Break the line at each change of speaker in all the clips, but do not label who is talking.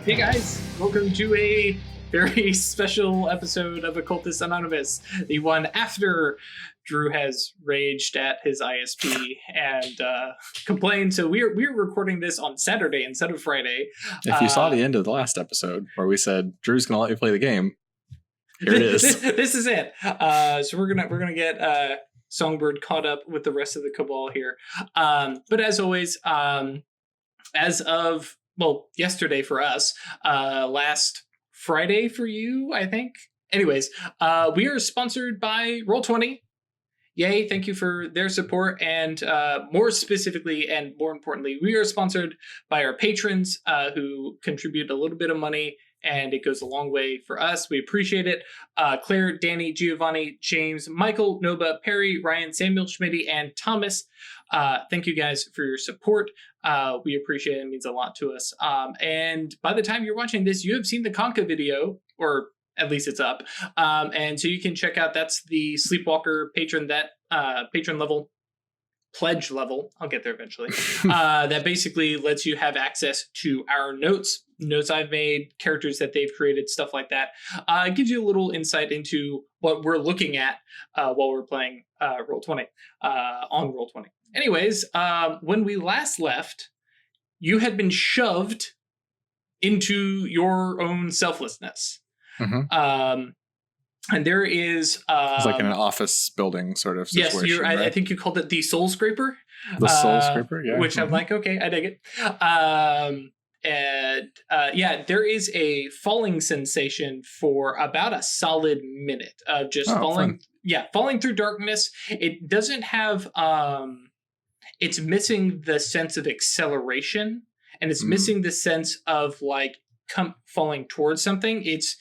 Hey guys, welcome to a very special episode of Occultists Anonymous, the one after Drew has raged at his ISP and complained. So we're recording this on Saturday instead of Friday.
If you saw the end of the last episode where we said Drew's going to let you play the game, here it is.
This is it. So we're gonna get Songbird caught up with the rest of the cabal here. But as always, as of yesterday for us, last Friday for you, I think. Anyways, we are sponsored by Roll20. Yay, thank you for their support. And more specifically and more importantly, we are sponsored by our patrons who contribute a little bit of money, and it goes a long way for us. We appreciate it. Claire, Danny, Giovanni, James, Michael, Noba, Perry, Ryan, Samuel, Schmitty, and Thomas. Thank you guys for your support. We appreciate it. It means a lot to us. And by the time you're watching this, you have seen the Conca video, or at least it's up. And so you can check out, that's the Sleepwalker patron, that patron level, pledge level, I'll get there eventually, that basically lets you have access to our notes I've made, characters that they've created, stuff like that. It gives you a little insight into what we're looking at while we're playing Roll20 on Roll20. Anyways, when we last left, you had been shoved into your own selflessness.
Mm-hmm.
And there is...
it's like in an office building sort of situation.
Yes,
right?
I think you called it the Soul Scraper.
The Soul Scraper, yeah.
Which I'm like, okay, I dig it. And there is a falling sensation for about a solid minute of just falling. Fun. Yeah, falling through darkness. It doesn't have... it's missing the sense of acceleration, and it's missing the sense of like falling towards something. It's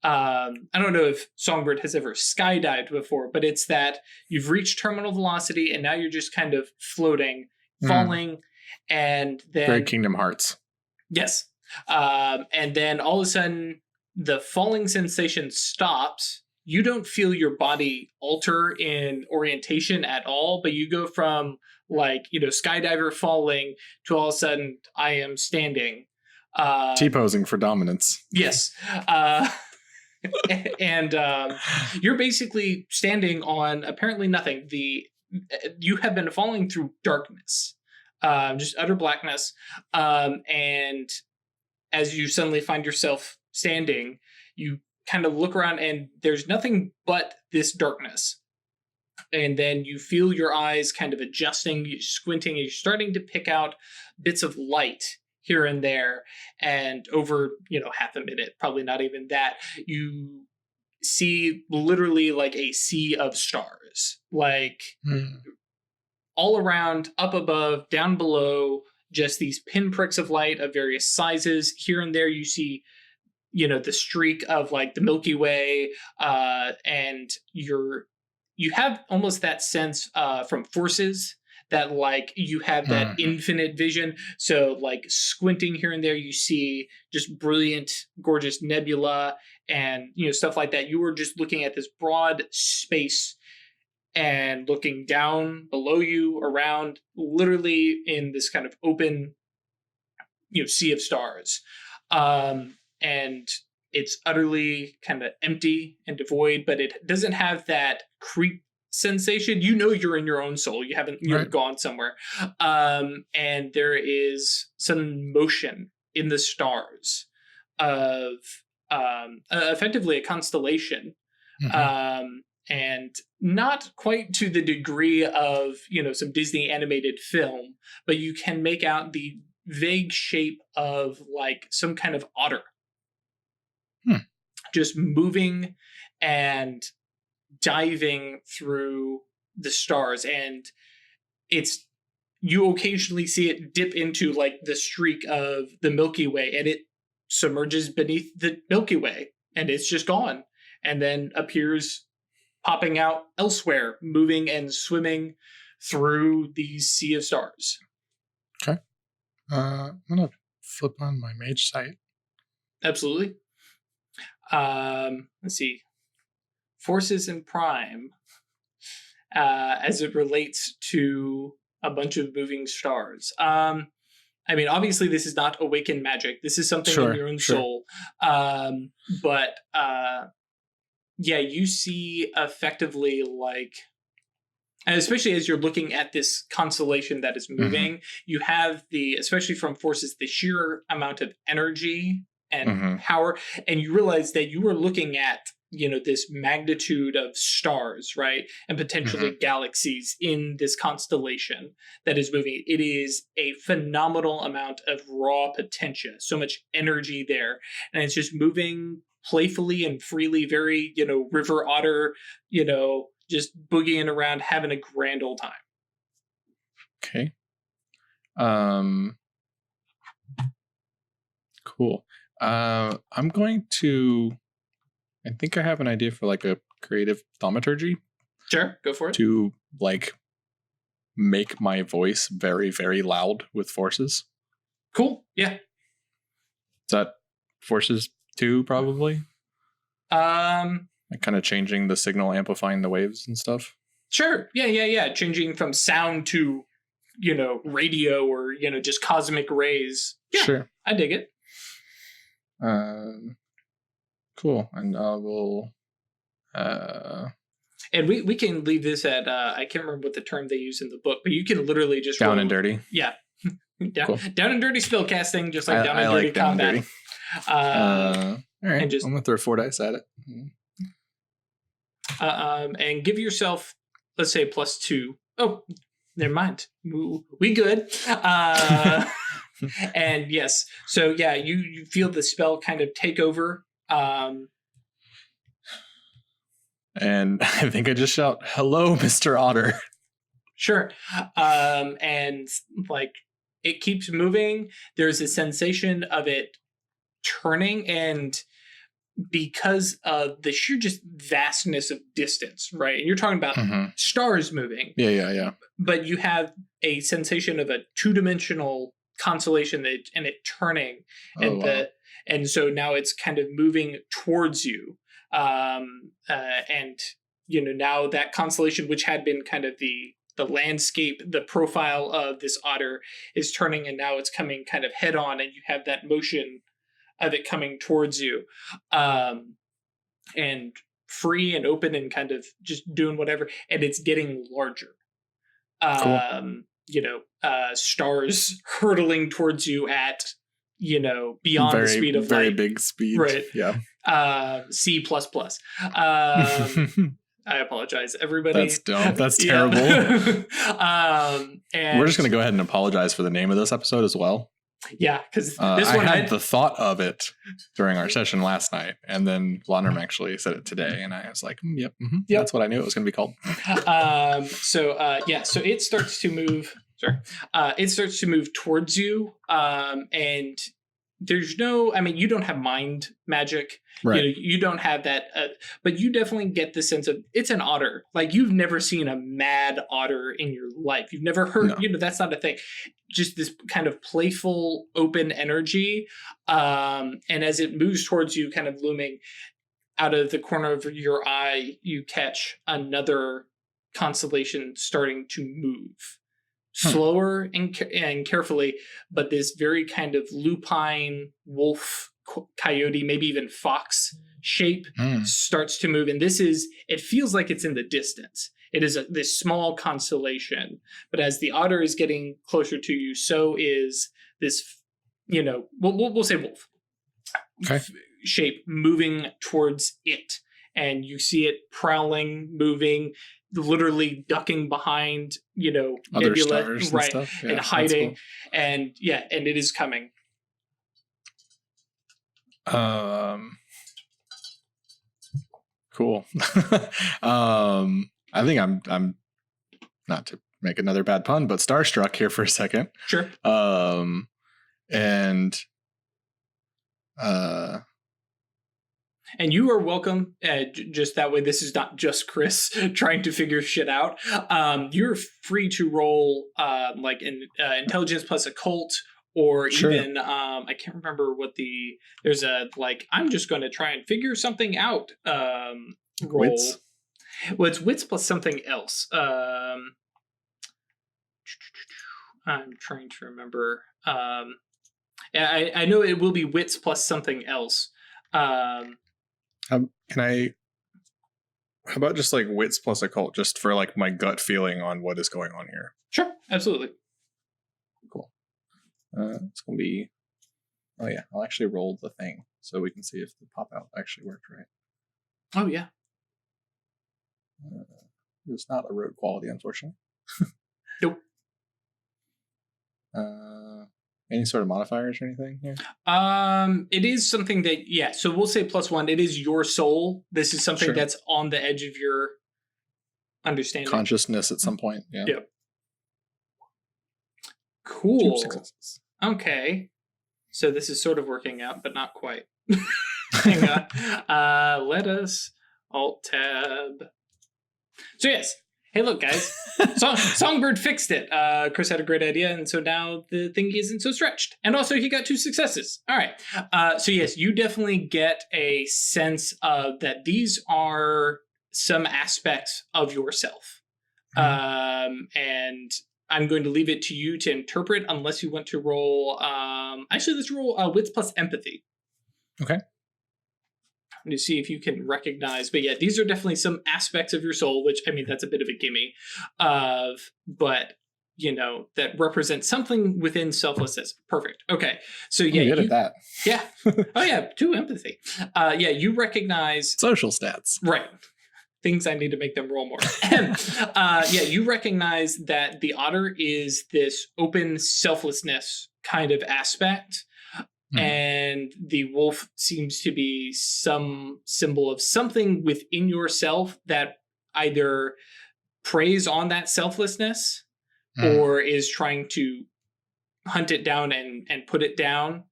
I don't know if Songbird has ever skydived before, but it's that you've reached terminal velocity and now you're just kind of floating, falling, and then...
Very Kingdom Hearts.
Yes. And then all of a sudden the falling sensation stops. You don't feel your body alter in orientation at all, but you go from skydiver falling to all of a sudden I am standing.
T-posing for dominance.
Yes. And you're basically standing on apparently nothing. You have been falling through darkness, just utter blackness. And as you suddenly find yourself standing, you kind of look around and there's nothing but this darkness. And then you feel your eyes kind of adjusting, squinting, and you're starting to pick out bits of light here and there, and over half a minute, probably not even that, you see literally like a sea of stars, like all around, up above, down below, just these pinpricks of light of various sizes. Here and there you see the streak of like the Milky Way, and you have almost that sense from Forces, that like you have that infinite vision. So like squinting here and there, you see just brilliant, gorgeous nebula and stuff like that. You were just looking at this broad space and looking down below you, around, literally in this kind of open sea of stars. And it's utterly kind of empty and devoid, but it doesn't have that creep sensation. You're in your own soul. You're gone somewhere. And there is some motion in the stars of effectively a constellation. And not quite to the degree of some Disney animated film, but you can make out the vague shape of like some kind of otter just moving and diving through the stars. And you occasionally see it dip into like the streak of the Milky Way, and it submerges beneath the Milky Way and it's just gone, and then appears popping out elsewhere, moving and swimming through the sea of stars.
Okay. I'm gonna flip on my mage site.
Absolutely. Let's see. Forces in Prime, as it relates to a bunch of moving stars. I mean, obviously, this is not awakened magic. This is something in your own soul. But yeah, you see effectively like, and especially as you're looking at this constellation that is moving, you have especially from forces, the sheer amount of energy and power, and you realize that you were looking at, this magnitude of stars, right? And potentially galaxies in this constellation that is moving. It is a phenomenal amount of raw potential, so much energy there. And it's just moving playfully and freely, very, river otter, just boogieing around, having a grand old time.
Okay. Cool. I'm going to, I think I have an idea for like a creative thaumaturgy.
Sure, go for it.
To like make my voice very, very loud with forces.
Cool. Yeah.
Is that forces 2 probably? Like kind of changing the signal, amplifying the waves and stuff.
Sure. Yeah. Changing from sound to, radio or, just cosmic rays. Yeah, sure. I dig it.
Cool. And we'll
and we can leave this at I can't remember what the term they use in the book, but you can literally just
down and dirty.
Yeah. Cool. Down and dirty spell casting, just like down and dirty combat.
Down and dirty. All right. And I'm gonna throw 4 dice at it.
And give yourself, let's say, +2. Oh, never mind. We good. And yes, so yeah, you feel the spell kind of take over.
And I think I just shout, "Hello, Mr. Otter."
Sure. And like it keeps moving. There's a sensation of it turning, and because of the sheer just vastness of distance, right? And you're talking about stars moving.
Yeah.
But you have a sensation of a 2-dimensional constellation and it turning, and so now it's kind of moving towards you. And now that constellation, which had been kind of the landscape, the profile of this otter, is turning, and now it's coming kind of head on, and you have that motion of it coming towards you, and free and open and kind of just doing whatever, and it's getting larger. Cool. Stars hurtling towards you at beyond the speed of light.
Very big speed.
Right.
Yeah.
C++. I apologize, everybody.
That's dumb. That's terrible.
And
we're just going to go ahead and apologize for the name of this episode as well.
Yeah, because this one
I had the thought of it during our session last night, and then Blonderm actually said it today, and I was like, "Yep, that's what I knew it was going to be called."
So it starts to move. It starts to move towards you, and there's no. I mean, you don't have mind magic.
Right.
You don't have that, but you definitely get the sense of it's an otter. Like you've never seen a mad otter in your life. You've never heard. No. That's not a thing. Just this kind of playful, open energy, and as it moves towards you, kind of looming out of the corner of your eye, you catch another constellation starting to move. Slower and carefully, but this very kind of lupine, wolf, coyote, maybe even fox shape starts to move. And it feels like it's in the distance. It is this small constellation, but as the otter is getting closer to you, so is this, we'll say wolf shape moving towards it. And you see it prowling, moving, literally ducking behind,
other
nebula,
stars
right,
and stuff. Yeah,
and hiding,
cool.
and it is coming.
Cool. I think I'm not to make another bad pun, but starstruck here for a second.
Sure. And you are welcome. Just that way, this is not just Chris trying to figure shit out. You're free to roll like an intelligence plus occult, or even I can't remember what there's a like I'm just going to try and figure something out. Roll.
Wits.
Well, it's wits plus something else. I'm trying to remember. I know it will be wits plus something else.
Can I? How about just like wits plus occult, just for like my gut feeling on what is going on here?
Sure, absolutely.
Cool. It's gonna be. Oh yeah, I'll actually roll the thing so we can see if the pop out actually worked right.
Oh yeah.
It's not a road quality, unfortunately.
Nope.
Any sort of modifiers or anything here?
It is something that so we'll say +1. It is your soul. This is something that's on the edge of your understanding.
Consciousness at some point. Yeah.
Yep. Cool. Okay. So this is sort of working out, but not quite. Hang on. Let us Alt-Tab. So yes. Hey, look, guys. Songbird fixed it. Chris had a great idea, and so now the thing isn't so stretched. And also, he got 2 successes. All right. So yes, you definitely get a sense of that these are some aspects of yourself. And I'm going to leave it to you to interpret, unless you want to roll. Actually, let's roll wits plus empathy.
Okay.
To see if you can recognize, but yeah, these are definitely some aspects of your soul, which, I mean, that's a bit of a gimme, but that represent something within selflessness. Perfect. Okay, so yeah,
good at that.
Yeah. Oh yeah, 2 empathy. Yeah, you recognize
social stats,
right? Things I need to make them roll more. Yeah, you recognize that the otter is this open selflessness kind of aspect. And the wolf seems to be some symbol of something within yourself that either preys on that selflessness or is trying to hunt it down and put it down.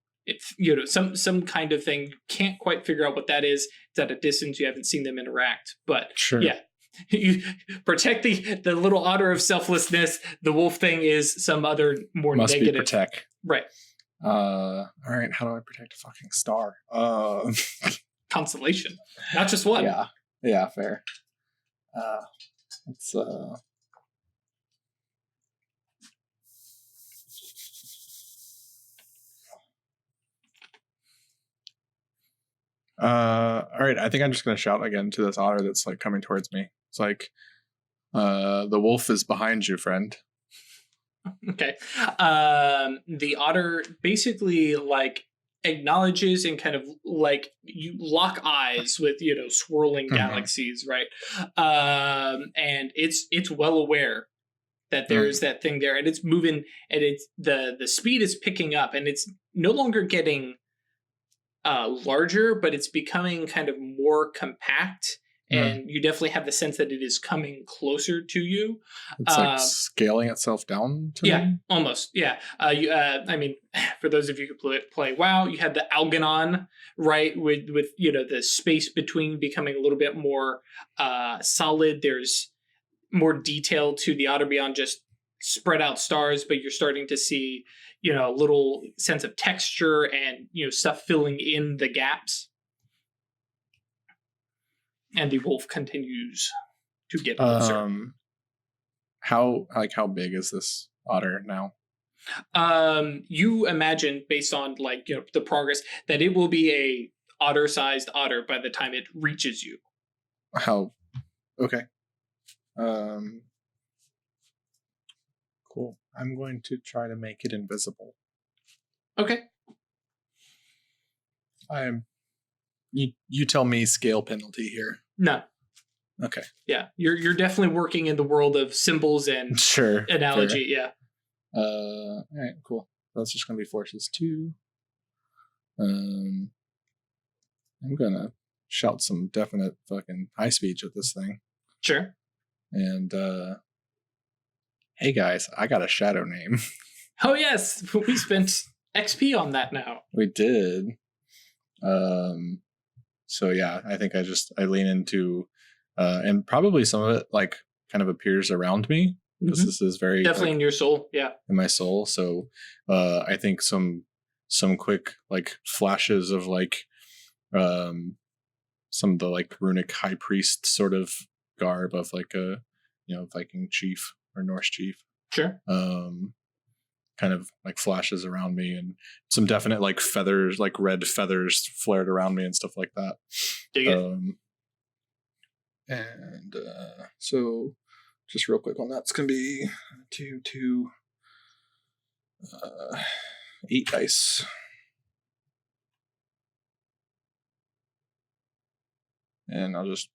Some kind of thing. You can't quite figure out what that is. It's at a distance. You haven't seen them interact. But yeah, you protect the little otter of selflessness. The wolf thing is some other more negative.
Be protect.
Right.
All right, how do I protect a fucking star?
Constellation, not just one.
Yeah, fair. It's all right, I think I'm just gonna shout again to this otter that's like coming towards me. It's like, the wolf is behind you, friend.
Okay. The otter basically like acknowledges and kind of like you lock eyes with swirling galaxies, right? And it's well aware that there's that thing there, and it's moving, and it's the speed is picking up, and it's no longer getting larger, but it's becoming kind of more compact. And you definitely have the sense that it is coming closer to you.
It's like scaling itself down to me?
Almost. Yeah. I mean, for those of you who play WoW, you had the Algernon, right? With the space between becoming a little bit more solid. There's more detail to the Otter beyond just spread out stars, but you're starting to see, a little sense of texture and, stuff filling in the gaps. And the wolf continues to get closer.
How big is this otter now?
You imagine, based on the progress, that it will be a otter-sized otter by the time it reaches you.
How? Okay. Cool. I'm going to try to make it invisible.
Okay.
You tell me scale penalty here.
No.
Okay.
Yeah, you're definitely working in the world of symbols and analogy.
Fair. Yeah. All right. Cool. That's just gonna be forces 2. I'm gonna shout some definite fucking high speech at this thing.
Sure.
And hey guys, I got a shadow name.
Oh yes, we spent XP on that now.
We did. So yeah, I think I lean into, and probably some of it like kind of appears around me because this is very
definitely in your soul. Yeah,
in my soul. So, I think some quick like flashes of like, some of the like runic high priest sort of garb of like a, Viking chief or Norse chief.
Sure.
kind of like flashes around me, and some definite like feathers, like red feathers flared around me and stuff like that. And so just real quick on that, it's going to be 8 dice. And I'll just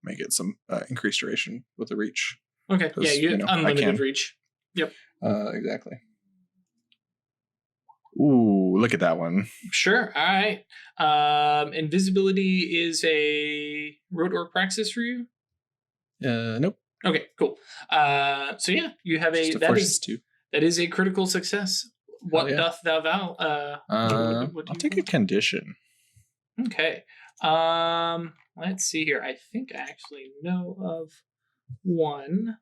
make it some increased duration with the reach.
Okay. Yeah, you have unlimited reach. Yep.
Exactly. Ooh, look at that one.
Sure. All right. Invisibility is a rote or praxis for you?
Nope.
Okay, cool. So yeah, you have that is a critical success. What doth thou vow?
I'll take a condition.
Okay. Let's see here. I think I actually know of one.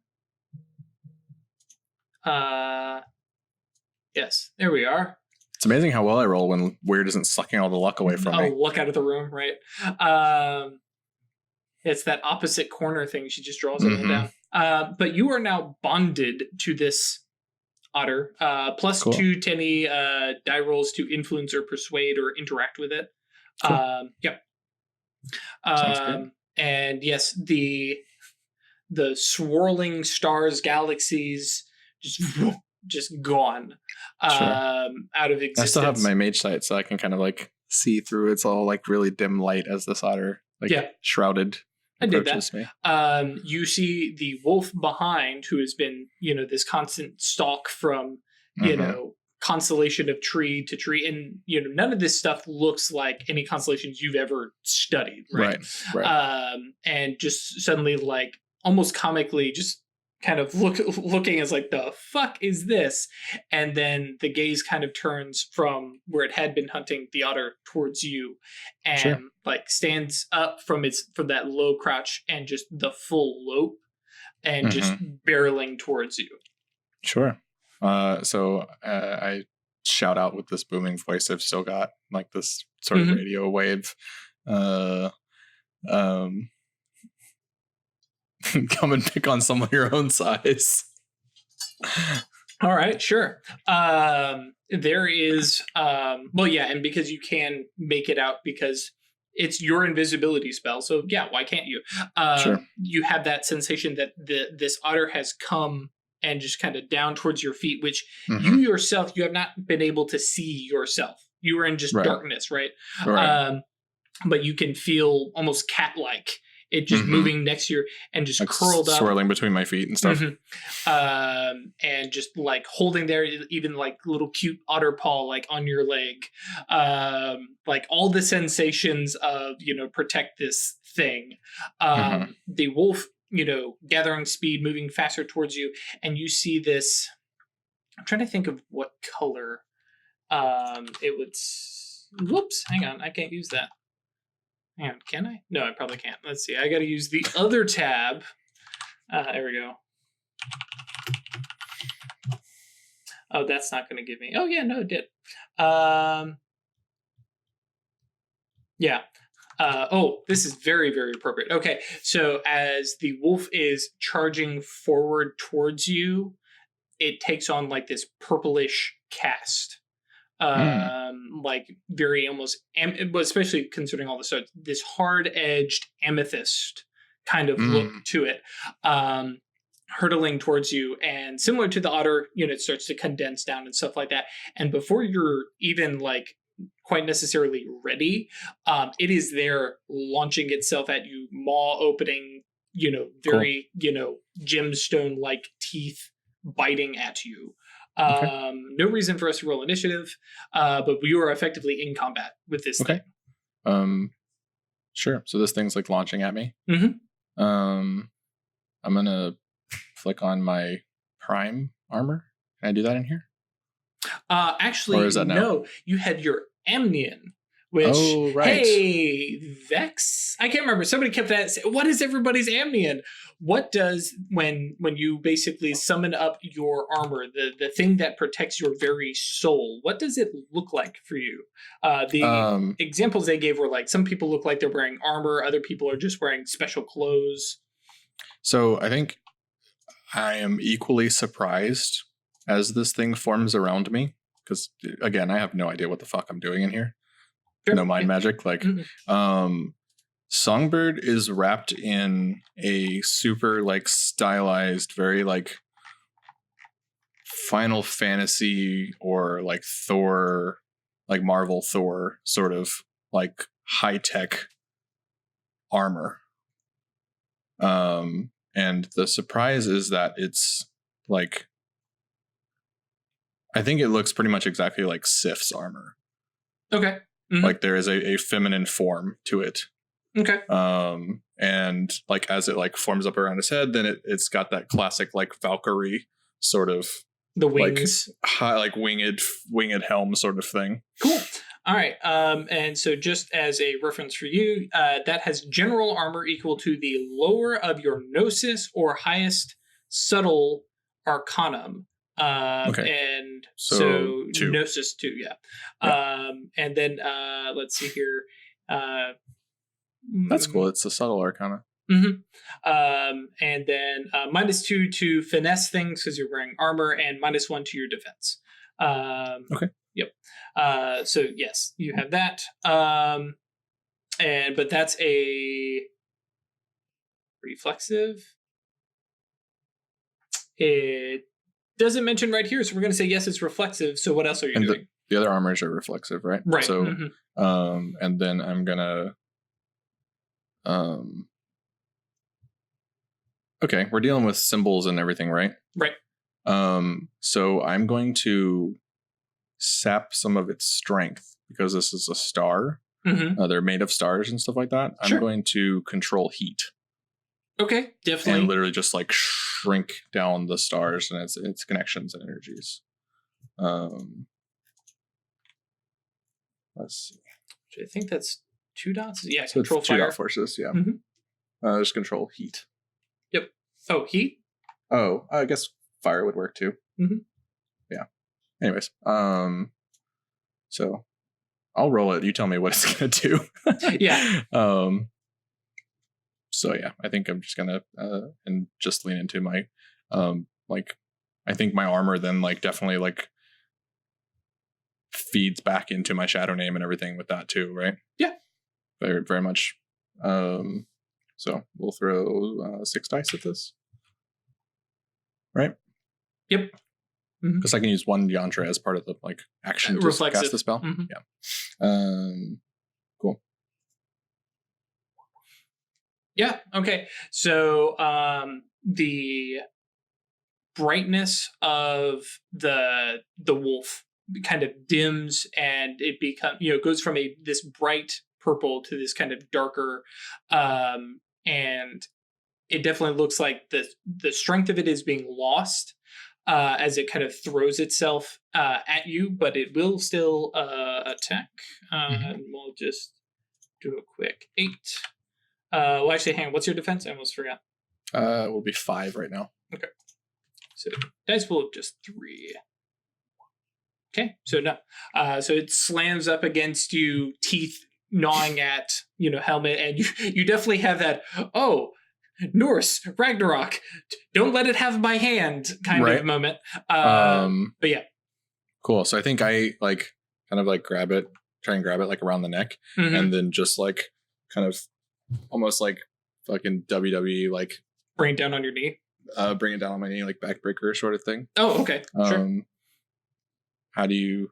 Yes, there we are.
It's amazing how well I roll when weird isn't sucking all the luck away from me.
Oh, luck out of the room, right? It's that opposite corner thing. She just draws it down. But you are now bonded to this otter. Plus cool. 2 to any die rolls to influence or persuade or interact with it. Cool. Yep. And yes, the swirling stars, galaxies, just gone out of existence.
I still have my mage sight, so I can kind of like see through. It's all like really dim light as this otter shrouded approaches me.
You see the wolf behind, who has been, this constant stalk from, constellation of tree to tree, and none of this stuff looks like any constellations you've ever studied, right? And just suddenly, like almost comically, just kind of looking as like, the fuck is this? And then the gaze kind of turns from where it had been hunting the otter towards you, and like stands up from that low crouch and just the full lope, and just barreling towards you.
Sure. So I shout out with this booming voice I've still got, like this sort of radio wave. Come and pick on someone your own size.
All right, sure. There is, and because you can make it out because it's your invisibility spell, so yeah, why can't you? Sure. You have that sensation that this otter has come and just kind of down towards your feet, which you yourself, you have not been able to see yourself. You were in just darkness, right? But you can feel almost cat-like. It just moving next to you and just like curled up.
Swirling between my feet and stuff.
And just like holding there, even like little cute otter paw like on your leg. Like all the sensations of, protect this thing. The wolf, gathering speed, moving faster towards you. And you see this, I'm trying to think of what color it would, whoops, hang on, I can't use that. Hang on, can I? No, I probably can't. Let's see. I got to use the other tab. There we go. Oh, that's not going to give me. Oh, yeah, no, it did. Yeah. This is very, very appropriate. Okay, so as the wolf is charging forward towards you, it takes on like this purplish cast. Like very almost, especially considering all this, so this hard-edged amethyst kind of look to it, hurtling towards you, and similar to the otter, it starts to condense down and stuff like that. And before you're even like quite necessarily ready, it is there launching itself at you, maw opening, very, gemstone-like teeth biting at you. No reason for us to roll initiative, but we are effectively in combat with this thing.
Sure. So this thing's like launching at me. I'm gonna flick on my prime armor. Can I do that in here?
Actually, or is that no. You had your Amnion, which hey, Vex. I can't remember. Somebody kept that. What is everybody's Amnion? What does when you basically summon up your armor, the thing that protects your very soul? What does it look like for you? The examples they gave were like some people look like they're wearing armor, other people are just wearing special clothes.
So I think I am equally surprised as this thing forms around me, because again, I have no idea what the fuck I'm doing in here.
Sure.
No mind magic. Like, Songbird is wrapped in a super like stylized, very like Final Fantasy or like Thor, like Marvel Thor sort of like high tech armor. And the surprise is that it's like, I think it looks pretty much exactly like Sif's armor.
Okay.
Like there is a feminine form to it.
Okay.
And like as it like forms up around his head, then it's got that classic like Valkyrie sort of
the wings,
like high, like winged helm sort of thing.
Cool. All right. And so just as a reference for you, that has general armor equal to the lower of your gnosis or highest subtle arcanum. And so gnosis 2, yeah. And then let's see here.
That's cool. It's a subtle arcana.
And then -2 to finesse things because you're wearing armor, and -1 to your defense.
Okay.
Yep. So yes, you have that. But that's a reflexive. It doesn't mention right here, so we're going to say yes, it's reflexive. So what else are you doing?
The other armors are reflexive, right?
Right.
So, and then I'm gonna, okay, we're dealing with symbols and everything, right?
Right.
So I'm going to sap some of its strength because this is a star. They're made of stars and stuff like that. Sure. I'm going to control heat.
Okay, definitely.
And literally just like shrink down the stars and its connections and energies. Let's see.
I think that's 2 dots. Yeah,
so
control fire.
2 dot forces, yeah. Just control heat.
Yep. Oh, heat?
Oh, I guess fire would work too. Yeah. Anyways, so I'll roll it. You tell me what it's gonna do.
Yeah.
So yeah, I think I'm just gonna and just lean into my like, I think my armor then like definitely like feeds back into my shadow name and everything with that too, right?
Yeah.
Very, very much. So we'll throw 6 dice at this. Right?
Yep.
Because I can use 1 yantra as part of the like action to cast the spell. Yeah. Cool.
Yeah. Okay. So the brightness of the wolf kind of dims, and it goes from this bright purple to this kind of darker, and it definitely looks like the strength of it is being lost as it kind of throws itself at you, but it will still attack. And we'll just do a quick 8. Well, actually, hang on. What's your defense? I almost forgot.
It will be 5 right now.
Okay. So dice pool of just 3. Okay. So no. So it slams up against you, teeth gnawing at helmet, and you definitely have that. Oh, Norse Ragnarok. Don't let it have my hand kind of moment. But yeah.
Cool. So I think I like kind of like try and grab it like around the neck, and then just like kind of almost like fucking WWE, like
bring it down on your knee.
Bring it down on my knee, like backbreaker sort of thing.
Oh, okay. Sure.
How do you?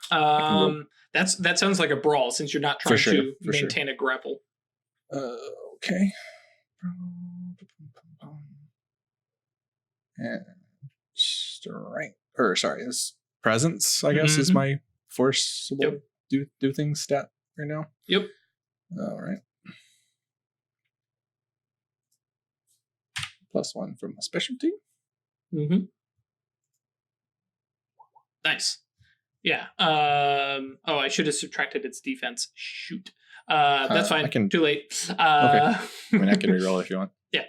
That sounds like a brawl since you're not trying to maintain a grapple.
Okay. And strength, is presence, I guess, is my forcible do things stat right now.
Yep.
All right. +1 from my specialty.
Nice. Yeah. I should have subtracted its defense. Shoot. That's fine. Too late.
Okay. I mean, I can reroll if you want.
Yeah.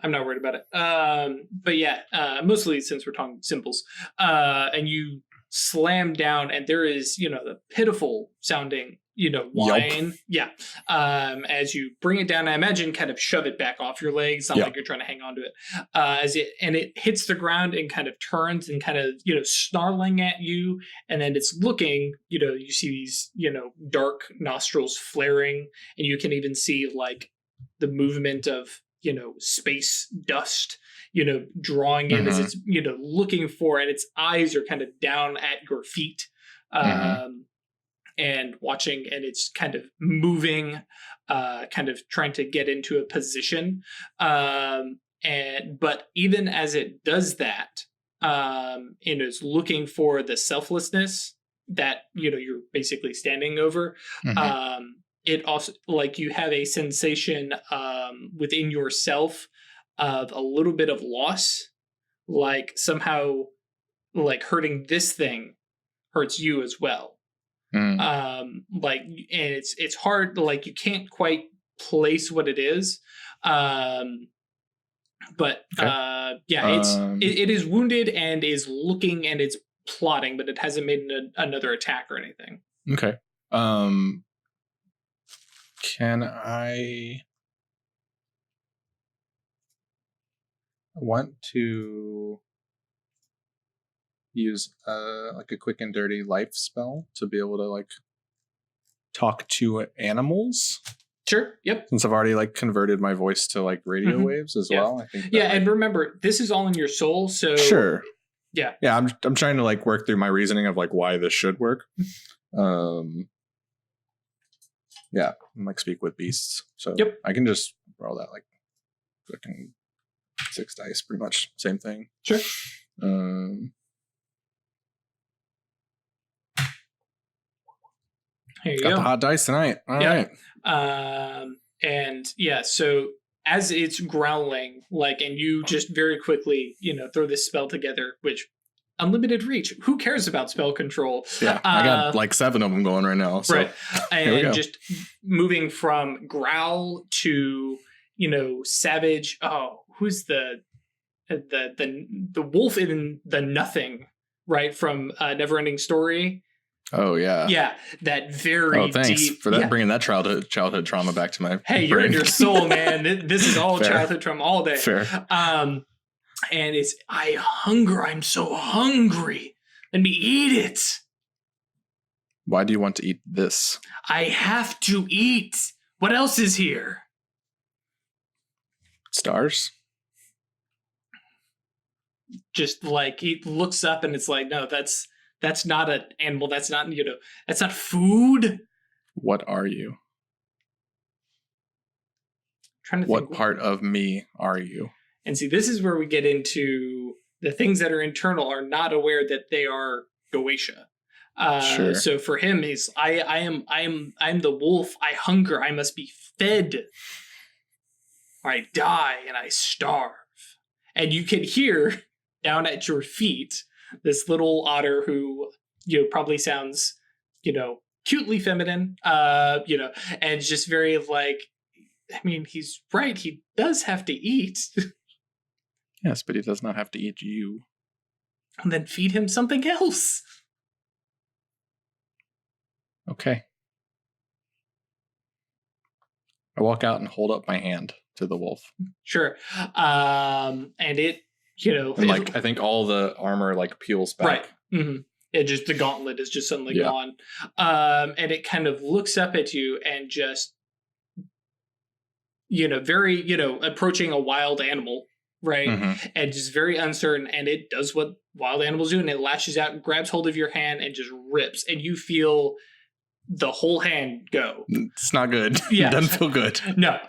I'm not worried about it. But yeah, mostly since we're talking symbols. And you slam down, and there is, the pitiful sounding whine. Yeah. As you bring it down, I imagine kind of shove it back off your legs. Not like you're trying to hang on to it. It hits the ground and kind of turns and kind of, snarling at you. And then it's looking, you see these, dark nostrils flaring, and you can even see like the movement of, space dust, drawing in as it's, looking for, and its eyes are kind of down at your feet. And watching, and it's kind of moving, kind of trying to get into a position. But even as it does that, and is looking for the selflessness that, you're basically standing over, it also, like, you have a sensation within yourself of a little bit of loss, like somehow, like, hurting this thing hurts you as well. And it's hard, like, you can't quite place what it is. It is wounded and is looking, and it's plotting, but it hasn't made another attack or anything.
Okay. Can I want to use like a quick and dirty life spell to be able to like talk to animals?
Sure. Yep.
Since I've already like converted my voice to like radio waves as well. I think.
And remember, this is all in your soul. So
sure.
Yeah.
Yeah. I'm trying to like work through my reasoning of like why this should work. Yeah. And like speak with beasts. So I can just roll that like fucking 6 dice, pretty much same thing.
Sure. Here you
got
go.
The hot dice tonight. All right.
And yeah, so as it's growling, like, and you just very quickly, throw this spell together, which unlimited reach. Who cares about spell control?
Yeah, I got like 7 of them going right now. So.
Right. And just moving from growl to, savage. Oh, who's the wolf in the nothing, right? From Neverending Story.
Oh yeah,
yeah. That very
thanks
deep
for that, bringing that childhood trauma back to my.
Hey, you're in your soul, man. This is all childhood trauma all day.
Fair.
And it's I'm so hungry. Let me eat it.
Why do you want to eat this?
I have to eat. What else is here?
Stars.
Just like he looks up and it's like, no, that's not an animal. That's not, that's not food.
What are you?
Trying to
think.
What
part of me are you?
And see, this is where we get into the things that are internal are not aware that they are Goetia.
Sure.
So for him, he's I'm the wolf. I hunger. I must be fed. Or I die and I starve. And you can hear down at your feet this little otter who probably sounds cutely feminine. And just very like. I mean, he's right. He does have to eat.
Yes, but he does not have to eat you.
And then feed him something else.
Okay. I walk out and hold up my hand to the wolf.
Sure. And it, and
like, I think all the armor like peels back.
Right. Mm-hmm. It just, the gauntlet is just suddenly gone. And it kind of looks up at you and just, very, approaching a wild animal, right?
Mm-hmm.
And just very uncertain. And it does what wild animals do. And it lashes out, grabs hold of your hand and just rips. And you feel the whole hand go.
It's not good.
Yeah.
It doesn't feel good.
No.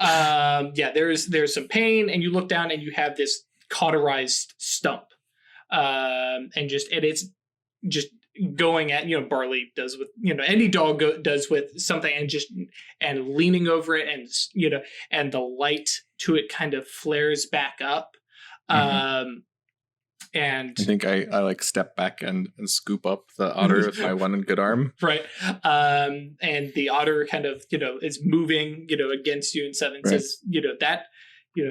There's some pain, and you look down and you have this cauterized stump. And it's just going at, Barley does with, any dog does with something, and leaning over it, and, and the light to it kind of flares back up. Mm-hmm. And
I think I like step back and scoop up the otter with my one good arm.
Right. And the otter kind of, is moving, against you and stuff, and says,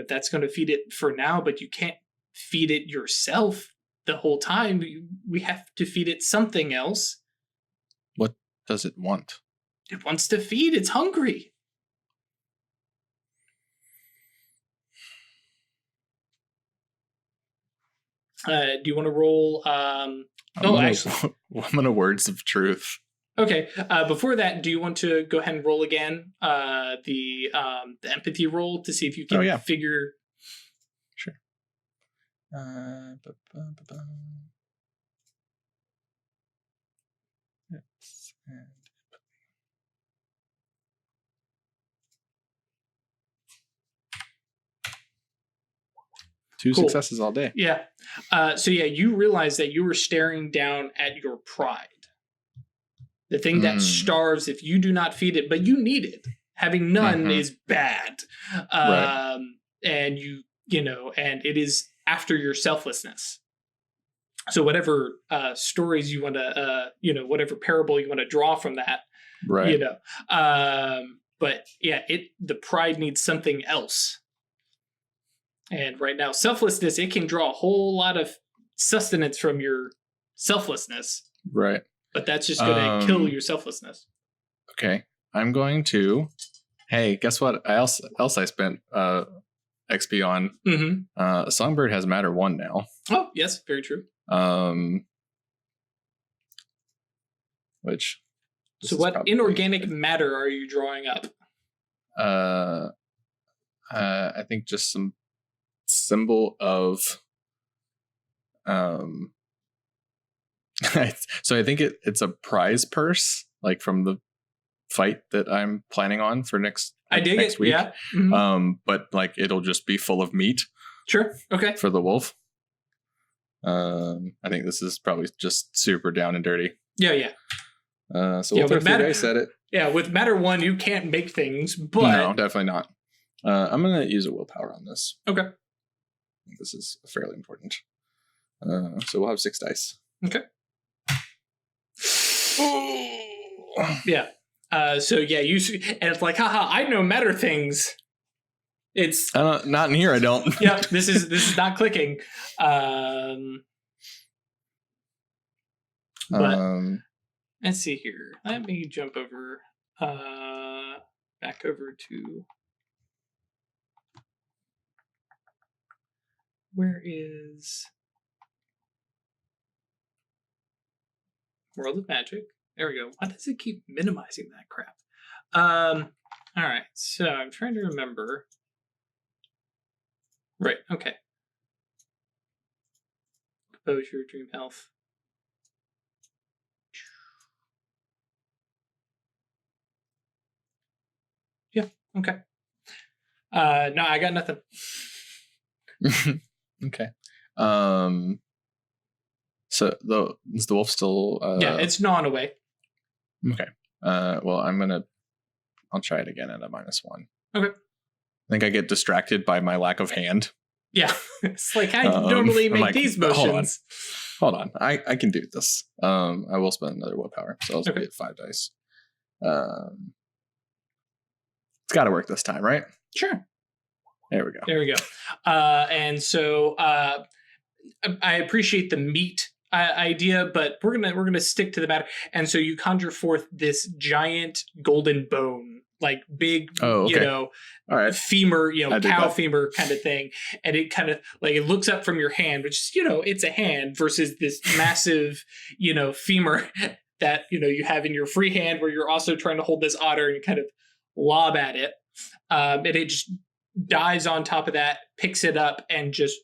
that's going to feed it for now, but you can't feed it yourself the whole time. We have to feed it something else.
What does it want?
It wants to feed. It's hungry. Do you want to roll? Actually,
I'm gonna words of truth.
Okay. Before that, do you want to go ahead and roll again? The empathy roll to see if you can figure.
Sure. Two successes all day.
Yeah. So you realize that you were staring down at your pride. The thing that starves if you do not feed it, but you need it. Having none is bad.
Right.
And and it is after your selflessness. So whatever stories you want to, whatever parable you want to draw from that,
right.
But yeah, the pride needs something else. And right now, selflessness, it can draw a whole lot of sustenance from your selflessness.
Right.
But that's just going to kill your selflessness.
Okay. I'm going to, hey, guess what else I spent XP on? Songbird has matter 1 now.
Oh, yes, very true.
Which.
So what inorganic matter are you drawing up?
I think just some symbol of so I think it's a prize purse, like from the fight that I'm planning on for next week.
Yeah.
But like it'll just be full of meat.
Sure. Okay.
For the wolf. I think this is probably just super down and dirty.
Yeah.
So we'll throw 3 dice at it.
Yeah, with matter 1, you can't make things, but
no, definitely not. I'm gonna use a willpower on this.
Okay.
This is fairly important. So we'll have 6 dice.
Okay. Yeah. So yeah, and it's like, haha, I know matter things. It's
not in here. I don't.
Yeah, this is not clicking. But let's see here. Let me jump over, back over to. Where is World of Magic? There we go. Why does it keep minimizing that crap? All right. So I'm trying to remember. Right. Okay. Composure, Dream Health. Yeah. Okay. No, I got nothing.
Okay. So is the wolf still?
Yeah, it's gnawing away.
Okay. Well, I'll try it again at a -1.
Okay.
I think I get distracted by my lack of hand.
Yeah, it's like I normally make these motions.
Hold on. I can do this. I will spend another willpower, so I'll just get 5 dice. It's got to work this time, right?
Sure.
There we go.
And so I appreciate the meat idea, but we're gonna stick to the matter. And so you conjure forth this giant golden bone, like big,
all right.
femur, cow femur kind of thing. And it kind of like it looks up from your hand, which is, it's a hand versus this massive, femur that you have in your free hand, where you're also trying to hold this otter and kind of lob at it. And it just dives on top of that, picks it up, and just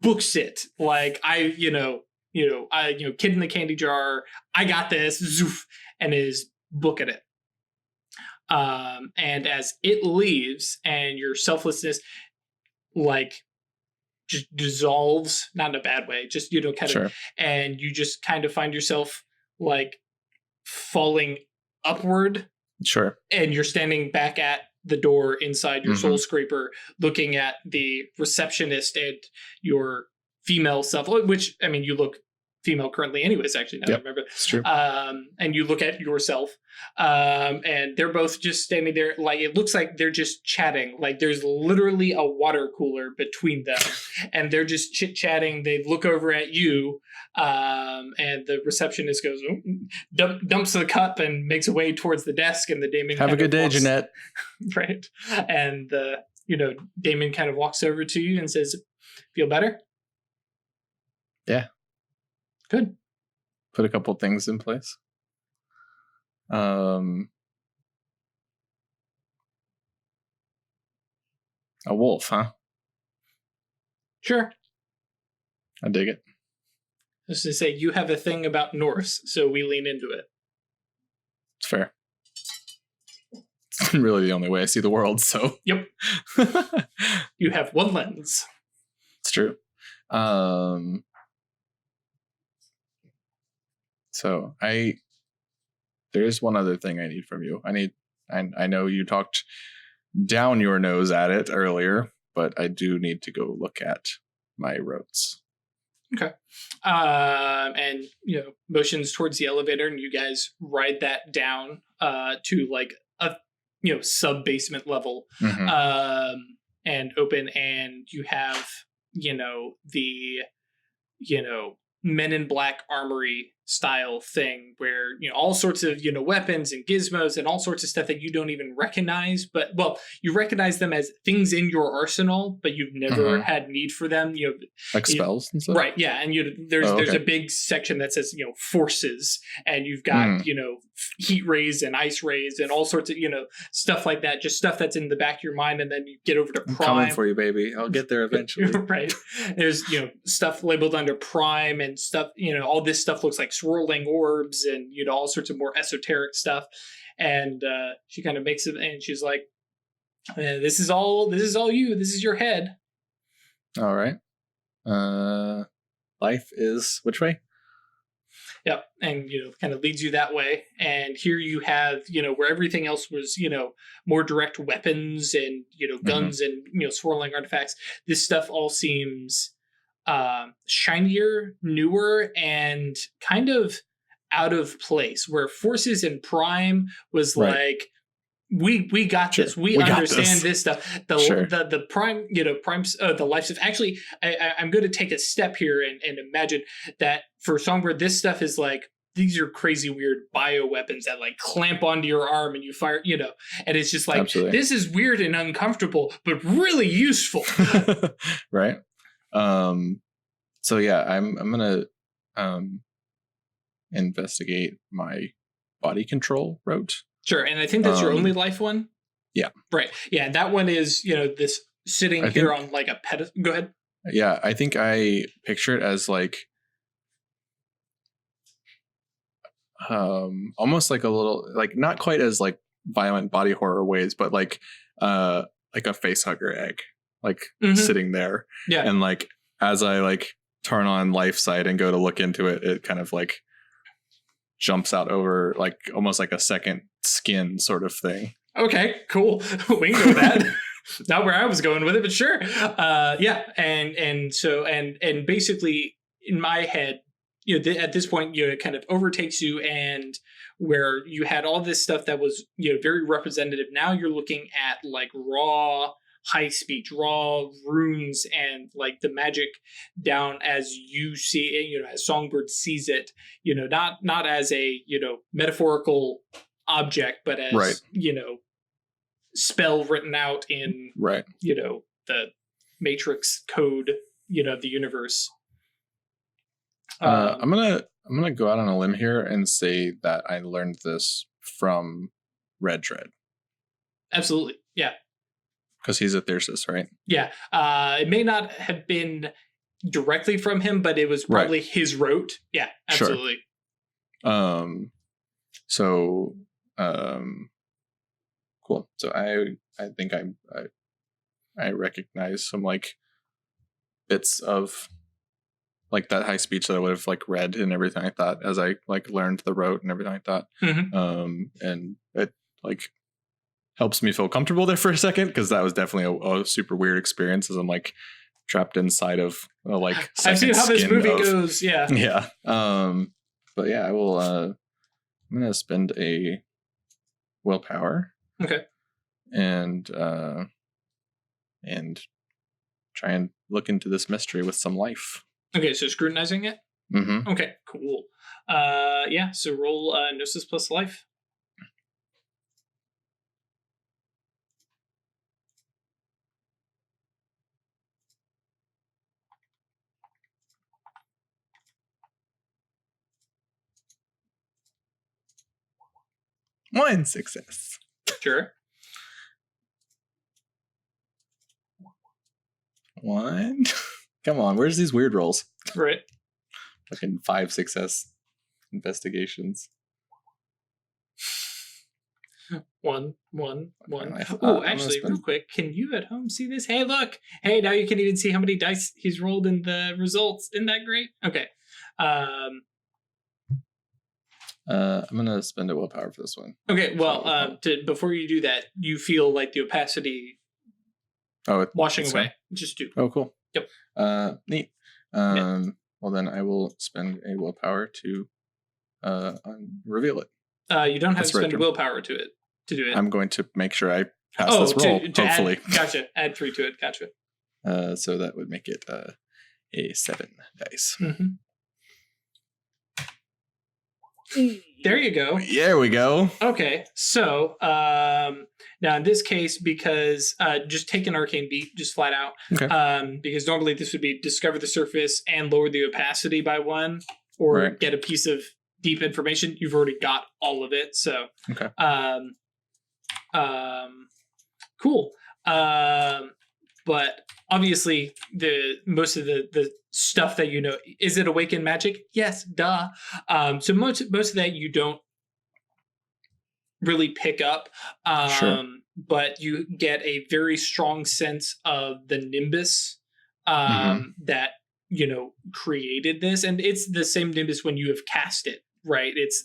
books it like kid in the candy jar. I got this, zoof, and is booking it. And as it leaves, and your selflessness like just dissolves, not in a bad way, just kind of, and you just kind of find yourself like falling upward.
Sure.
And you're standing back at the door inside your soul scraper, looking at the receptionist and your female self, which, I mean, you look female currently anyways, actually, now that I remember.
It's true.
And you look at yourself, and they're both just standing there. Like, it looks like they're just chatting. Like, there's literally a water cooler between them, and they're just chit-chatting. They look over at you, and the receptionist goes, dumps the cup and makes a way towards the desk, and the Damon
have a good day, Jeanette.
Right. And Damon kind of walks over to you and says, feel better?
Yeah.
Good.
Put a couple things in place. A wolf, huh?
Sure.
I dig it.
Just to say, you have a thing about Norse, so we lean into it.
It's fair. It's really the only way I see the world, so.
Yep. You have one lens.
It's true. So there is one other thing I need from you. I know you talked down your nose at it earlier, but I do need to go look at my rotes.
Okay. And motions towards the elevator, and you guys ride that down to like a sub basement level, and open, and you have the Men in Black armory style thing where all sorts of weapons and gizmos and all sorts of stuff that you don't even recognize, but you recognize them as things in your arsenal, but you've never had need for them.
Like spells and stuff,
right? Yeah, and there's a big section that says forces, and you've got heat rays and ice rays and all sorts of stuff like that. Just stuff that's in the back of your mind, and then you get over to Prime.
I'm coming for you, baby. I'll get there eventually.
Right? There's stuff labeled under Prime and stuff. All this stuff looks like swirling orbs and all sorts of more esoteric stuff. And she kind of makes it, and she's like, "This is all you. This is your head."
All right. Life is which way?
Yep. And, kind of leads you that way. And here you have, where everything else was, more direct weapons and, guns and, swirling artifacts. This stuff all seems shinier, newer, and kind of out of place, where Forces and Prime was like, we got this. We understand this stuff. The Prime, Prime's the life stuff. Actually, I'm going to take a step here and imagine that for Songbird, this stuff is like, these are crazy weird bioweapons that like clamp onto your arm and you fire, and it's just like,
absolutely.
This is weird and uncomfortable, but really useful.
Right. So yeah, I'm going to investigate my body control rote.
Sure, and I think that's your only life one?
Yeah.
Right. Yeah, that one is, this sitting here on like a pedestal. Go ahead.
Yeah, I think I picture it as like almost like a little, like not quite as like violent body horror ways, but like a face hugger egg, like sitting there.
Yeah.
And like as I like turn on life sight and go to look into it, it kind of like jumps out over like almost like a second skin sort of thing.
Okay, cool. We can go with that. Not where I was going with it, but sure. Yeah, and so basically in my head, at this point, it kind of overtakes you, and where you had all this stuff that was very representative. Now you're looking at like raw high speech, raw runes, and like the magic down as you see it, as Songbird sees it, not as a metaphorical object, but as spell written out in the matrix code, the universe.
I'm gonna go out on a limb here and say that I learned this from Red Dread.
Absolutely, yeah.
Because he's a Thyrsus, right?
Yeah. It may not have been directly from him, but it was probably his rote. Yeah, absolutely.
Sure. So, cool. So I think I recognize some like bits of like that high speech that I would have like read and everything like that as I like learned the rote and everything like that. And it like helps me feel comfortable there for a second, because that was definitely a super weird experience as I'm like trapped inside of like
I've seen how this movie
of,
goes. Yeah.
Yeah. But yeah, I will. I'm gonna spend a willpower.
Okay.
And try and look into this mystery with some life.
Okay, so scrutinizing it.
Mm-hmm.
Okay, cool. Yeah. So roll Gnosis plus life.
One success.
Sure.
One. Come on, where's these weird rolls?
Right.
Fucking 5 success investigations.
One.
Okay,
Oh, actually, real quick, can you at home see this? Hey, look. Hey, now you can even see how many dice he's rolled in the results. Isn't that great? Okay.
I'm gonna spend a willpower for this one.
Okay. Well, before you do that, you feel like the opacity washing away.
Fine.
Just do.
Oh, cool.
Yep.
Neat.
Yeah.
Well, then I will spend a willpower to reveal it.
You don't have to spend willpower to do it.
I'm going to make sure I pass this roll, hopefully.
Gotcha. Add 3 to it. Gotcha.
So that would make it a 7 dice.
Mm-hmm. There you go.
There we go.
Okay, so now in this case, because just take an arcane beat, just flat out.
Okay.
Because normally this would be discover the surface and lower the opacity by 1, or get a piece of deep information. You've already got all of it, so
okay.
Cool. But obviously, most of the stuff that you know, is it awakened magic? Yes, duh. So most of that you don't really pick up.
Sure.
But you get a very strong sense of the nimbus that created this, and it's the same nimbus when you have cast it, right? It's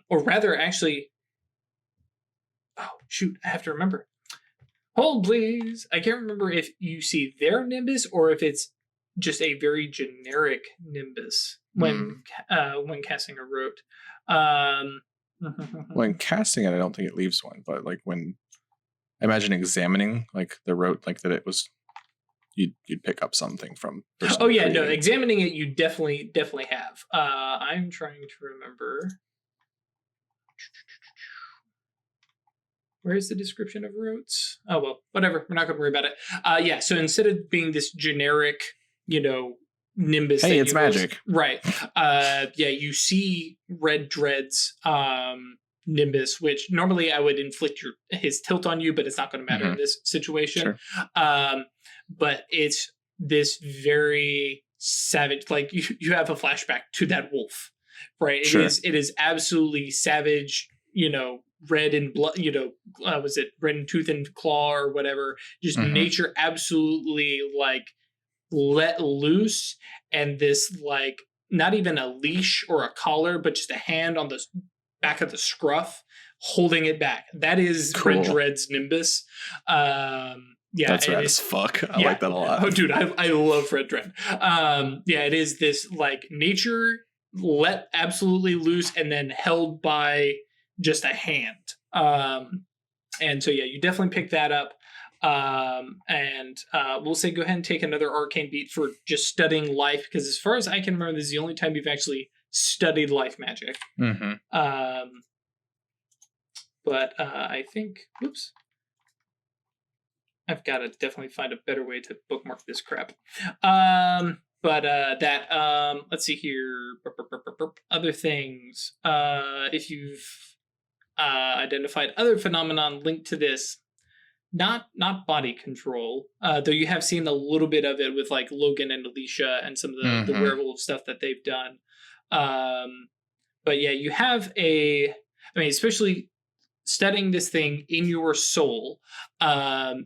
or rather, actually. Oh shoot! I have to remember. Hold, please. I can't remember if you see their nimbus or if it's just a very generic nimbus when casting a rote.
When casting it, I don't think it leaves one, but like when I imagine examining like the rote, like that it was, you'd pick up something from.
Oh yeah, no, examining it, you definitely have. I'm trying to remember. Where's the description of rotes? Oh, well, whatever. We're not going to worry about it. Yeah, so instead of being this generic, nimbus.
Hey, it's magic.
Right. Yeah, you see Red Dread's nimbus, which normally I would inflict his tilt on you, but it's not going to matter in this situation. Sure. But it's this very savage, like you have a flashback to that wolf, right? Sure. It is absolutely savage, red and blood, was it red and tooth and claw or whatever? Just nature absolutely like let loose, and this like not even a leash or a collar, but just a hand on the back of the scruff holding it back. That is cool. Red Dread's nimbus. Yeah,
that's rad as fuck. I like that a lot.
Oh, dude, I love Red Dread. Yeah, it is this like nature let absolutely loose and then held by just a hand. And so yeah, you definitely pick that up. And we'll say go ahead and take another arcane beat for just studying life, because as far as I can remember, this is the only time you've actually studied life magic. But I think, whoops, I've got to definitely find a better way to bookmark this crap. But let's see here. Other things. If you've identified other phenomenon linked to this, not body control, though you have seen a little bit of it with like Logan and Alicia and some of the werewolf stuff that they've done. But yeah, you have especially studying this thing in your soul,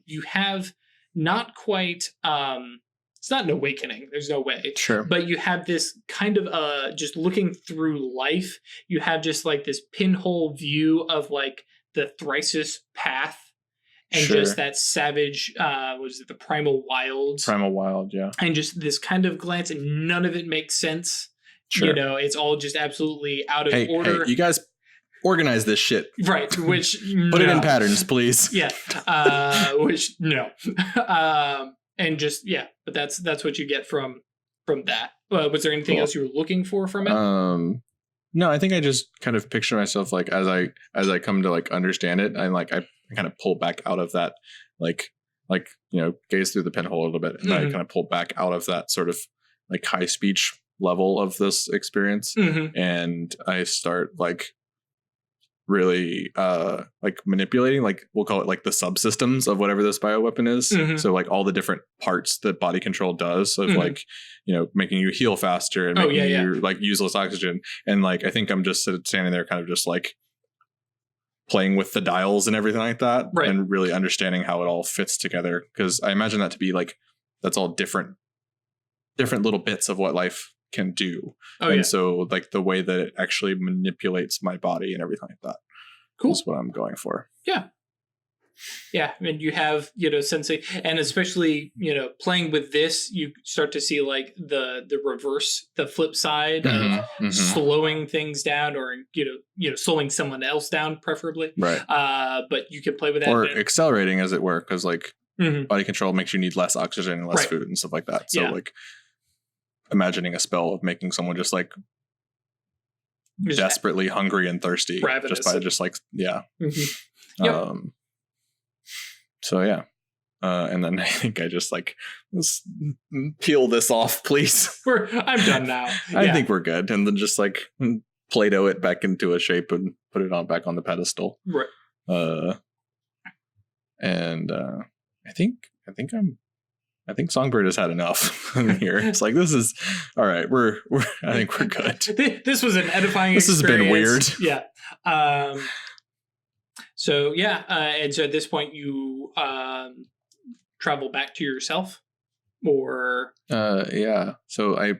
you have not quite, it's not an awakening, there's no way.
Sure.
But you have this kind of, just looking through life, you have just like this pinhole view of like the Thrisis path and
Sure.
just that savage, was it the primal wilds?
Primal Wild, yeah.
And just this kind of glance, and none of it makes sense.
Sure.
You know, it's all just absolutely out of order.
Hey, you guys organize this shit.
Right, which
Put it in patterns, please.
Yeah. Which no. And just but that's what you get from that. Was there anything else you were looking for from it?
No, I think I just kind of picture myself like as I come to like understand it, I kind of pull back out of that, like gaze through the pinhole a little bit, and I kind of pull back out of that sort of like high speech level of this experience, and I start like really like manipulating, like we'll call it like the subsystems of whatever this bioweapon is. So like all the different parts that body control does of like making you heal faster and making you like use less oxygen, and like I think I'm just standing there kind of just like playing with the dials and everything like that, and really understanding how it all fits together, because I imagine that to be like that's all different little bits of what life can do. So like the way that it actually manipulates my body and everything like that is what I'm going for. And you have sensei, and especially playing with this, you start to see like the reverse, the flip side of slowing things down, or slowing someone else down preferably, but you can play with that, or accelerating, as it were, because like body control makes you need less oxygen and less food and stuff like that. So like imagining a spell of making someone just like desperately hungry and thirsty, just by just like so and then I think I just like, let's peel this off, please.
I'm done now.
I think we're good, and then just like Play-Doh it back into a shape and put it back on the pedestal. And I think Songbird has had enough here. It's like, this is all right. I think we're good.
This was an edifying
experience. This has been weird.
So and so at this point you travel back to yourself, or so I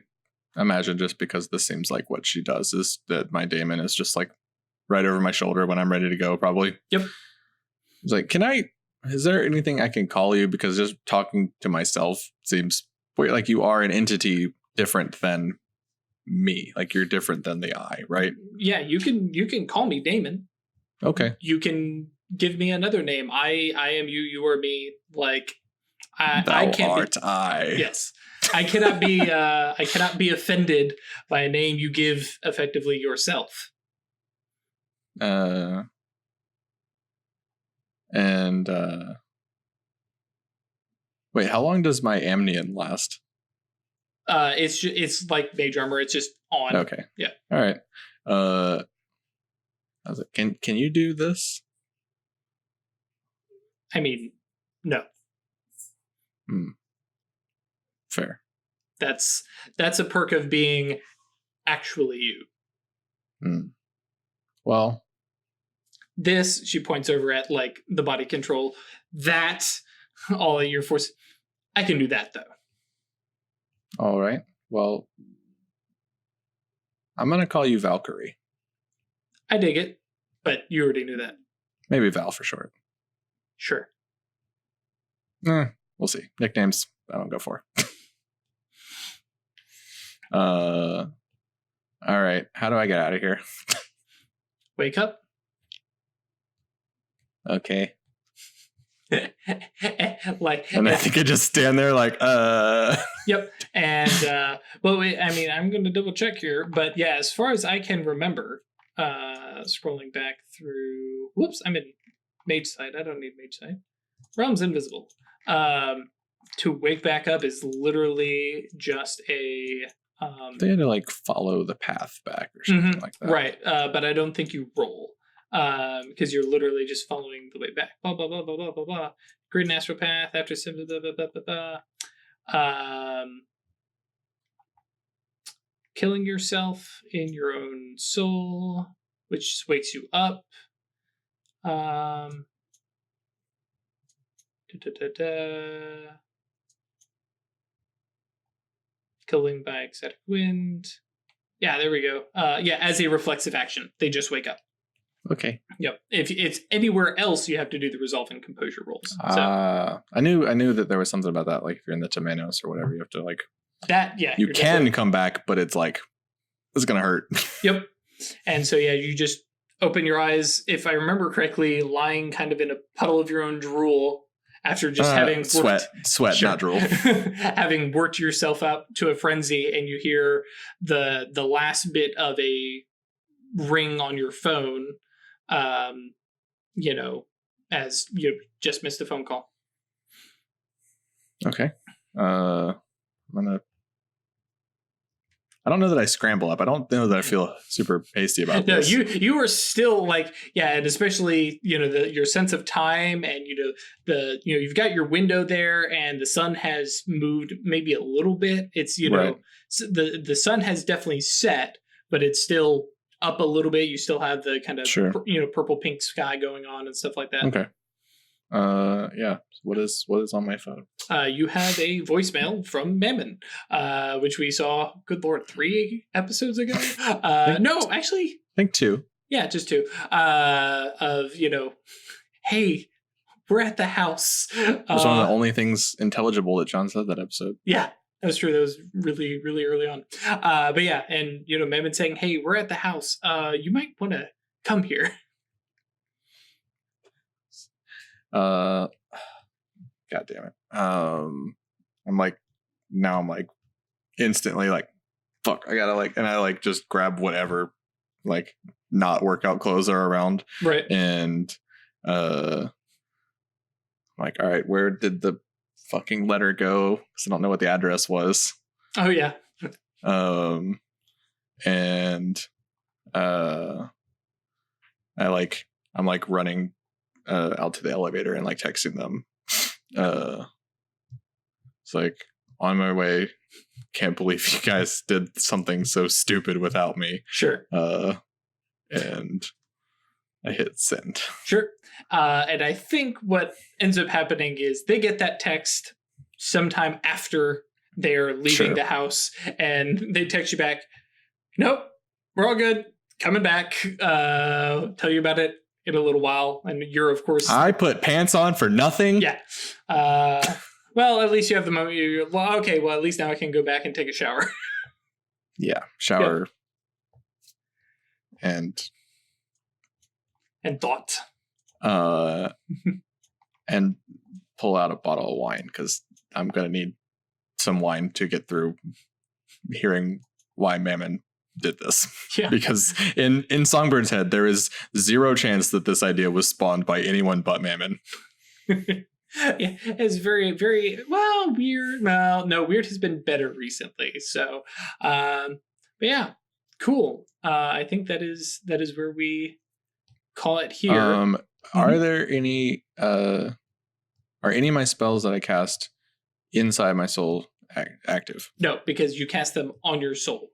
imagine, just because this seems like what she does, is that my daemon is just like right over my shoulder when I'm ready to go, probably. It's like, is there anything I can call you? Because just talking to myself seems weird. Like, you are an entity different than me. Like, you're different than the I, right? Yeah, you can call me Damon.
Okay.
You can give me another name. I am you, you are me. Like,
I can't I.
Yes. I cannot be offended by a name you give effectively yourself.
And wait, how long does my Amnion last?
It's like mage armor. It's just on.
Okay.
Yeah.
All right. I was like, can you do this?
I mean, no.
Fair.
That's a perk of being actually you.
Well,
this, she points over at like the body control, that all of your force. I can do that though.
All right. Well, I'm going to call you Valkyrie.
I dig it, but you already knew that.
Maybe Val for short.
Sure.
We'll see. Nicknames, I don't go for. All right. How do I get out of here?
Wake up.
Okay.
Like,
and I think I just stand there like,
Yep. And well, I mean, I'm going to double check here, but yeah, as far as I can remember, scrolling back through. Whoops, I'm in mage side. I don't need mage side. Realm's invisible. To wake back up is literally just a.
They had to like follow the path back or something like that,
right? But I don't think you roll. Because you're literally just following the way back. Blah blah blah blah blah blah blah. Grid and astral path after blah blah blah blah blah. Killing yourself in your own soul, which wakes you up. Killing by ecstatic wind. Yeah, there we go. Yeah, as a reflexive action, they just wake up.
Okay.
Yep. If it's anywhere else, you have to do the resolve and composure rolls. So
I knew that there was something about that. Like if you're in the Temenos or whatever, you have to like
that. Yeah.
you can come back, but it's like it's gonna hurt.
Yep. And so you just open your eyes. If I remember correctly, lying kind of in a puddle of your own drool after just having
sweat, sure. Not drool.
Having worked yourself up to a frenzy, and you hear the last bit of a ring on your phone. As you just missed a phone call.
Okay. I don't know that I scramble up. I don't know that I feel super hasty about this.
No, you were still like, and especially, your sense of time, and you've got your window there, and the sun has moved maybe a little bit. It's
right.
The sun has definitely set, but it's still up a little bit. You still have the kind of purple pink sky going on and stuff like that.
Okay. Yeah. What is on my phone?
You have a voicemail from Mammon, which we saw, good Lord, 3 episodes ago. No, actually,
I think 2.
Yeah, just 2. Hey, we're at the house.
It was one of the only things intelligible that John said that episode.
Yeah, that's true. That was really, really early on. But yeah, and Mammon saying, "Hey, we're at the house. You might want to come here."
God damn it. I'm like instantly like, fuck, I gotta and I just grab whatever not workout clothes are around.
Right.
And all right, where did the fucking letter go? Because I don't know what the address was.
Oh yeah.
And I'm running out to the elevator and texting them. It's on my way. Can't believe you guys did something so stupid without me.
Sure.
And I hit send.
Sure. And I think what ends up happening is they get that text sometime after they're leaving the house, and they text you back, "Nope, we're all good. Coming back. Tell you about it in a little while." And you're, of course,
I put pants on for nothing.
Yeah. Well, at least you have the moment. Okay. Well, at least now I can go back and take a shower.
Yeah, shower. Yeah.
And thought.
And pull out a bottle of wine, because I'm gonna need some wine to get through hearing why Mammon did this.
Yeah.
Because in Songbird's head, there is 0 chance that this idea was spawned by anyone but Mammon.
Yeah, it's very, very weird. Well, no, weird has been better recently. So, but yeah, cool. I think that is where we call it here.
Are there any are any of my spells that I cast inside my soul active?
No, because you cast them on your soul.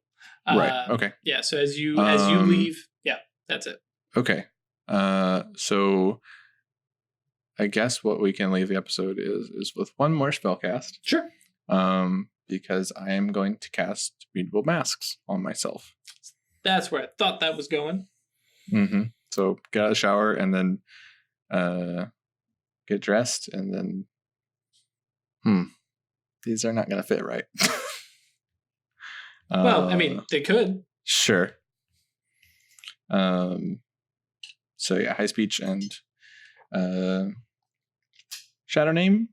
Right. Okay.
Yeah. So as you leave, that's it.
Okay. So I guess what we can leave the episode is with one more spell cast.
Sure.
Because I am going to cast Readable Masks on myself.
That's where I thought that was going.
Mm-hmm. So get out of the shower and then get dressed, and then these are not going to fit right.
Well, I mean, they could.
Sure. So yeah, high speech and shadow name.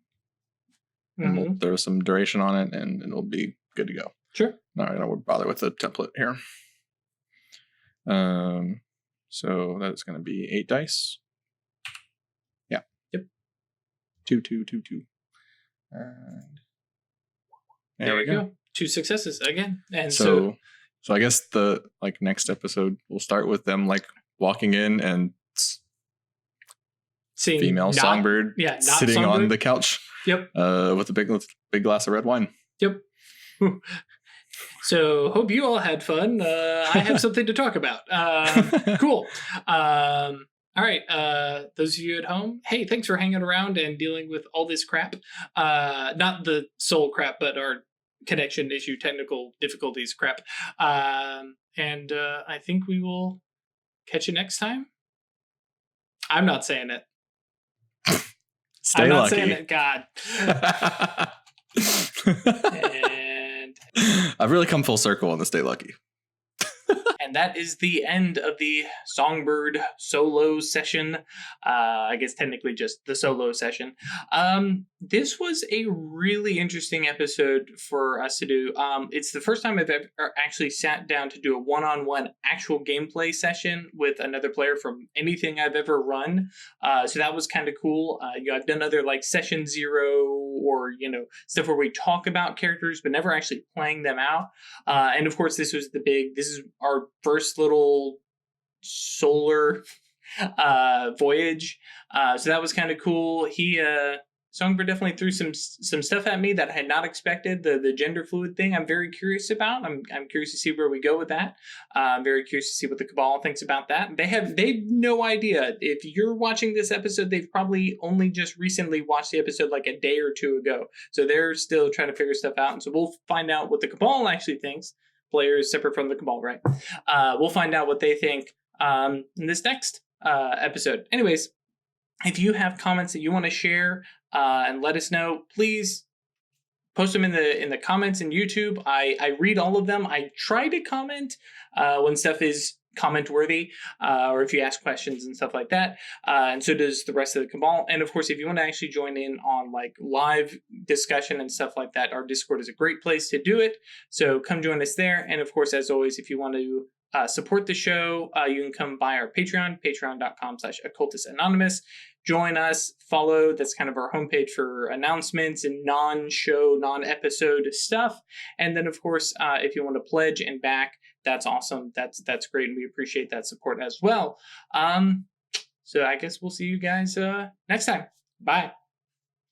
And we'll throw some duration on it, and it'll be good to go.
Sure.
All right, I won't bother with the template here. So that's going to be 8 dice. Yeah.
Yep.
2, 2, 2, 2. And
there we go. 2 successes again. And
so I guess the next episode we'll start with them walking in and seeing female Songbird sitting Songbird on the couch.
Yep.
With a big glass of red wine.
Yep. So hope you all had fun. I have something to talk about. Cool. All right. Those of you at home, hey, thanks for hanging around and dealing with all this crap. Not the soul crap, but our connection issue, technical difficulties crap. And I think we will catch you next time. I'm not saying it.
Stay
I'm not
lucky.
saying it, God. And
I've really come full circle on the stay lucky.
And that is the end of the Songbird solo session. I guess technically just the solo session. This was a really interesting episode for us to do. It's the first time I've ever actually sat down to do a one-on-one actual gameplay session with another player from anything I've ever run. So that was kind of cool. I've done other like session 0 or stuff where we talk about characters but never actually playing them out. And of course, this is our first little solar voyage. So that was kind of cool. Songbird definitely threw some stuff at me that I had not expected. The gender fluid thing I'm very curious about. I'm curious to see where we go with that. I'm very curious to see what the Cabal thinks about that. They've no idea. If you're watching this episode, they've probably only just recently watched the episode like a day or two ago. So they're still trying to figure stuff out. And so we'll find out what the Cabal actually thinks. Players separate from the Cabal, right? We'll find out what they think in this next episode. Anyways, if you have comments that you want to share and let us know, please post them in the comments in YouTube. I read all of them. I try to comment when stuff is comment worthy, or if you ask questions and stuff like that. And so does the rest of the Cabal. And of course, if you want to actually join in on like live discussion and stuff like that, our Discord is a great place to do it. So come join us there. And of course, as always, if you want to support the show, you can come by our Patreon, patreon.com/occultistanonymous. Join us, follow. That's kind of our homepage for announcements and non-show, non-episode stuff. And then, of course, if you want to pledge and back, that's awesome. That's great, and we appreciate that support as well. So I guess we'll see you guys next time. Bye.